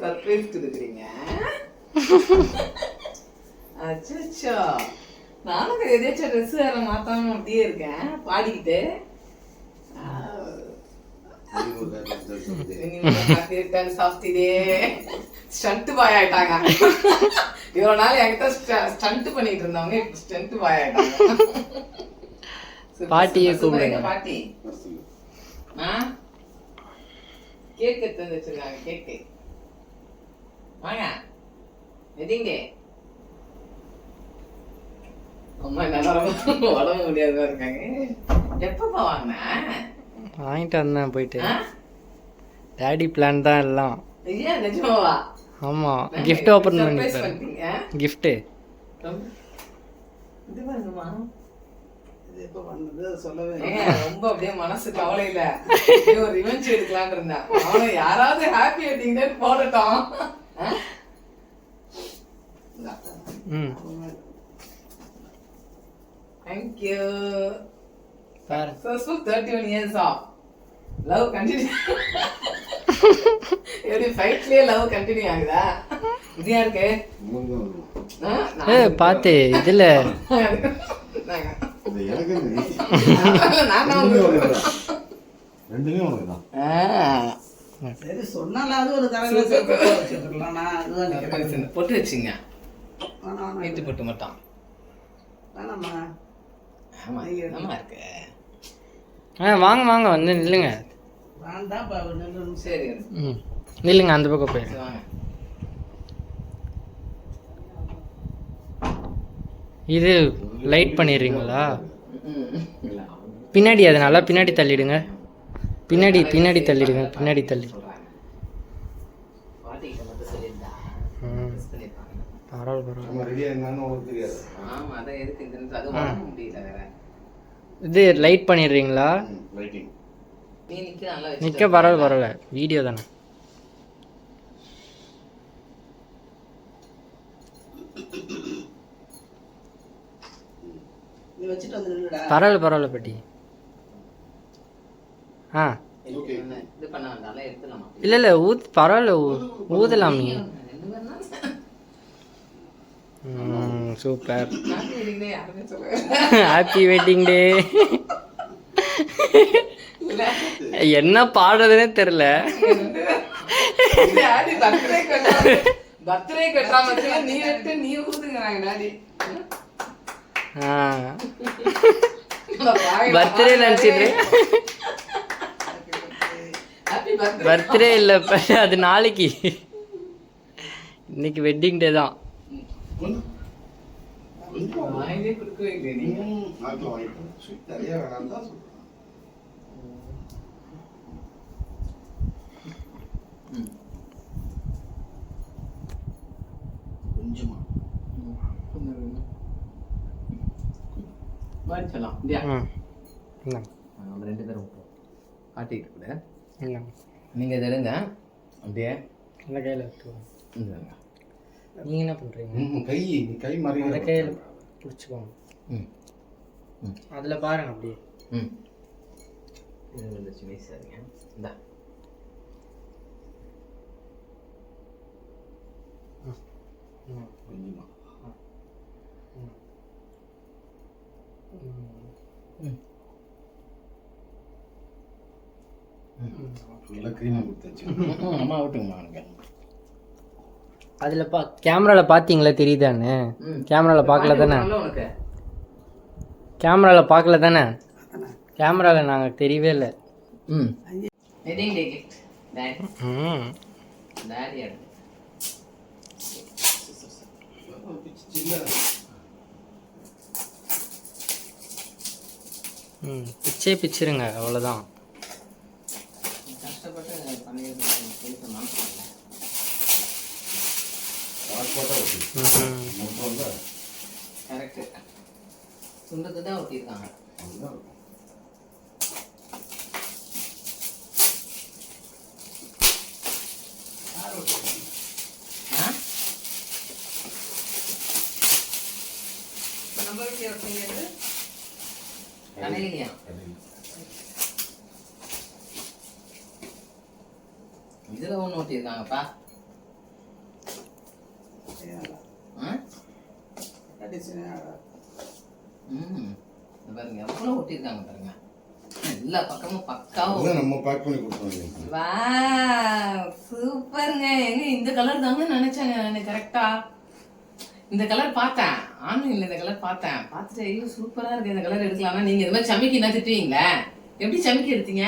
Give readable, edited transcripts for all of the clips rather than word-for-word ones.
Surprise கொடுக்குறீங்க. அச்சோ, நானும் எதாச்சும் ட்ரெஸ் வேற மாத்தாம அப்படியே இருக்கேன் பாடிக்கிட்டு. ஸ்டண்ட் பாய் ஆயிட்டாங்க. இவ்வளவு நாள் என்கிட்ட ஸ்டண்ட் பண்ணிட்டு இருந்தவங்க இப்ப ஸ்டண்ட் பாய் ஆயிட்டாங்க. பாட்டியை கூப்பிடுங்க. பாட்டி கேக் எடுத்து வந்து வச்சிருக்காங்க. கேக்கு வாங்க. Wedding day. அம்மா என்ன உடம்பு முடியாதா இருக்காங்க. எப்பப்பா வாங்க? வாங்கிட்டு வந்தேன் போயிட்டு. டேடி பிளான் தான் எல்லாம். ஐயா நிஜமாவா? ஆமா, gift ஓபன் பண்ணிட்டேன். gift இது பாருங்கம்மா. இது எப்ப வந்தது சொல்லவே இல்ல. ரொம்ப அப்படியே மனசு கவலை இல்ல. ஒரு ரிவெஞ்ச் எடுக்கலாம்னு இருந்தேன். அவனை யாராவது ஹாப்பி வெட்டிங் டே போடட்டும். Thank you. Successful 31 years of love continue. எப்படி ஃபைட்லயே லவ் கண்டினியூ ஆகுதா? இது யாருக்கு? பாத்து இதுல ரெண்டுமே உனக்கு தான். சரி சொன்னாலாவது ஒரு தடவை பொட்டு வச்சுங்க. வீட்டு பொட்டு மட்டும். ஆமா என்னமா இருக்கு? வாங்க வாங்க வந்து நில்லுங்க. சரி நில்லுங்க, அந்த பக்கம் போயிரு. வாங்க. இது லைட் பண்ணிடுறீங்களா? பின்னாடி அது நல்லா பின்னாடி தள்ளிடுங்க. பின்னாடி பின்னாடி தள்ளிடுங்க. பின்னாடி தள்ளி. இது லைட் பண்ணிடுறீங்களா? நிக்க பரவாயில்ல பரவாயில்ல, வீடியோ தானே. பரவாயில்ல பரவாயில்ல பாட்டி. இல்ல இல்ல பரவாயில்ல ஊதலாமே. சூப்பர். ஹாப்பி வெட்டிங் டே. என்ன பாடுறதுன்னே தெரியல. பர்த்டே கட்டாம நீ எடுத்து நீ ஊதுங்க. பர்த்டே நினைச்சிட்டு. பர்த்டே இல்ல, அது நாளைக்கு. இன்னைக்கு வெட்டிங் டே தான். ரெண்டு பேரும் காட்டிட்டு கூட நீங்க இதை எடுங்க. அப்படியே அந்த கையில நீங்க என்ன பண்றீங்க? கை மாதிரி அந்த கையில பிடிச்சிக்கோங்க. அதுல பாருங்க அப்படியே. சரிங்க. இந்தா கொஞ்சமா அம்மா விட்டுங்க. அதுல கேமரால பாத்தீங்களா? தெரியுதானே? கேமரால பார்க்கல தானே? கேமரால பார்க்கல தானே? கேமரால நாங்க தெரியவே இல்லை. Wedding day gift daddy. பிச்சே பிச்சிருங்க, அவ்வளோதான். கஷ்டப்பட்டு பண்ணிடுறது கரெக்டு. சுண்டத்தை தான் ஒட்டியிருக்காங்க. நம்ம வீட்டில் ஒட்டிங்கிறது கடையிலையா? இதில் ஒன்று ஒட்டியிருக்காங்கப்பா. டிசைனே அழகா இது பாருங்க எவ்வளோ ஒட்டியிருக்காங்க பாருங்க எல்லா பக்கமும் பக்காவும் அதான் நம்ம பேக் பண்ணி கொடுத்தோம். வா சூப்பருங்க. எங்க இந்த கலர் தாங்க நினைச்சேங்க நான் கரெக்டா. இந்த கலர் பார்த்தேன் ஆன்லைன்ல, இந்த கலர் பார்த்துட்டு ஐயோ சூப்பரா இருக்கு இந்த கலர் எடுக்கலாம்னா நீங்க இந்த மாதிரி சமைக்கி என்ன திட்டுவீங்களே, எப்படி சமைக்கி எடுத்தீங்க?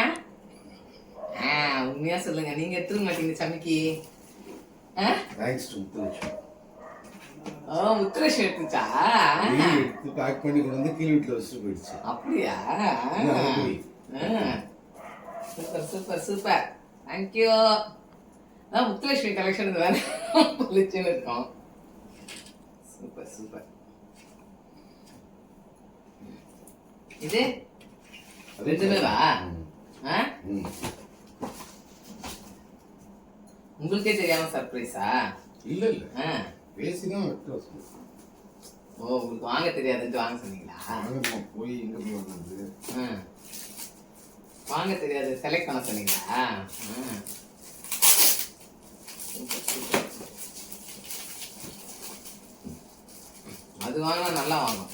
உண்மையா சொல்லுங்க, நீங்க எடுத்துக்க மாட்டீங்க சமைக்கி? Thanks to Muthulakshmi. முத்துலட்சுமி எடுத்துச்சா? எடுத்து பேக் பண்ணி கொண்டு வந்து கீழ் வீட்டுல வச்சுட்டு போயிடுச்சு. அப்படியா? Super super super, thank you. அதான் முத்துலட்சுமி கலெக்ஷன் வேற பொலிச்சுன்னு இருக்கோம். Super super. இது ரெண்டுமே வா. உங்களுக்கே தெரியாம சர்ப்ரைஸா? இல்ல இல்ல, பேசிதான் வெட்ட. ஓ, உங்களுக்கு வாங்க தெரியாதுன்னு வாங்க சொன்னீங்களா? போய் எங்க போய் வாங்குறது? வாங்க தெரியாது செலக்ட் பண்ண சொன்னீங்களா? அது வாங்கினா நல்லா வாங்கும்.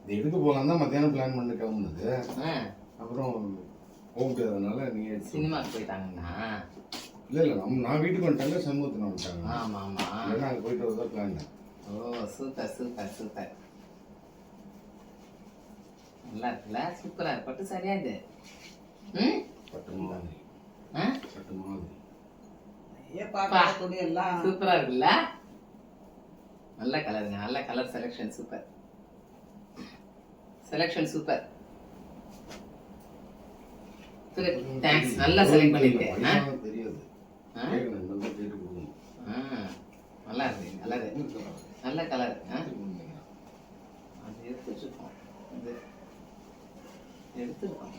இது எடுக்க போகலாம் தான் மத்தியானம் பிளான் பண்ணி கிளம்புனது. அப்புறம் போக முடியாதனால நீ சினிமாக்கு போயிட்டாங்கன்னா இல்ல இல்ல நான் வீட்டுக்கு வந்துட்டாங்க, சமூகத்தில் வந்துட்டாங்க. ஆமா ஆமா, இல்லைன்னா அங்கே போயிட்டு வரதா பிளான். ஓ சூப்பர் சூப்பர் சூப்பர், நல்லா இருக்குல்ல? சூப்பரா இருக்கு. பட்டு சரியா இது? பட்டு மாதிரி பட்டு மாதிரி துணி எல்லாம் சூப்பரா இருக்குல்ல? நல்ல கலருங்க, நல்ல colour selection, super selection, super. Thanks, நல்லா செலக்ட் பண்ணிருக்கேன். தெரியாது, நல்லா இருக்கு கலர், நல்ல கலர். அது எடுத்துட்டு இருக்கோம், இது எடுத்துருக்கோம்.